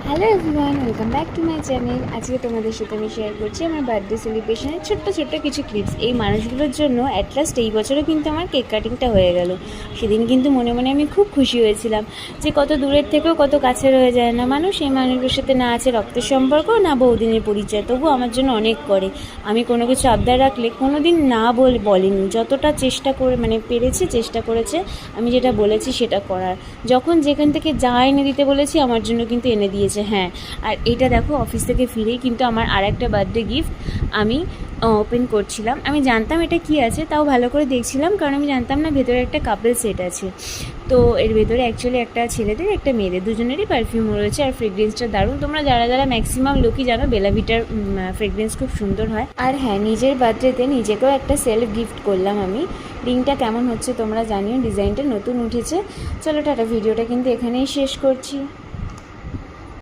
Hello everyone, welcome back to my channel. আজকে তোমাদের সাথে আমি শেয়ার করছি আমার বার্থডে সেলিব্রেশনের ছোট্ট ছোট্ট কিছু ক্লিপস। এই মানুষগুলোর জন্য অ্যাট লাস্ট এই বছরও কিন্তু আমার কেক কাটিংটা হয়ে গেল। সেদিন কিন্তু মনে মনে আমি খুব খুশি হয়েছিলাম যে কত দূরের থেকেও কত কাছের হয়ে যায় না মানুষ। এই মানুষগুলোর সাথে না আছে রক্তের সম্পর্ক, না বহুদিনের পরিচয়, তবু আমার জন্য অনেক করে। আমি কোনো কিছু আবদার রাখলে কোনো দিন না বলেনি, যতটা চেষ্টা করে পেরেছে, চেষ্টা করেছে আমি যেটা বলেছি সেটা করার। যখন যেখান থেকে যা এনে দিতে বলেছি আমার জন্য কিন্তু এনে দিয়েছে। হ্যাঁ, আর এটা দেখো, অফিস থেকে ফিরেই কিন্তু আমার আরেকটা বার্থডে গিফট আমি ওপেন করছিলাম। আমি জানতাম এটা কি আছে, তাও ভালো করে দেখছিলাম, কারণ আমি জানতাম না ভেতরে একটা কাপল সেট আছে। তো এর ভেতরে অ্যাকচুয়ালি একটা ছেলেদের একটা মেয়েদের দুজনেরই পারফিউম রয়েছে, আর ফ্রেগরেন্সটা দারুণ। তোমরা যারা ম্যাক্সিমাম লোকই জানো বেলা ভিটার ফ্রেগরেন্স খুব সুন্দর হয়। আর হ্যাঁ, নিজের বার্থডেতে নিজেকেও একটা সেলফ গিফট করলাম আমি। রিংটা কেমন হচ্ছে তোমরা জানিও, ডিজাইনটা নতুন উঠেছে। চলো টাটা, ভিডিওটা কিন্তু এখানেই শেষ করছি।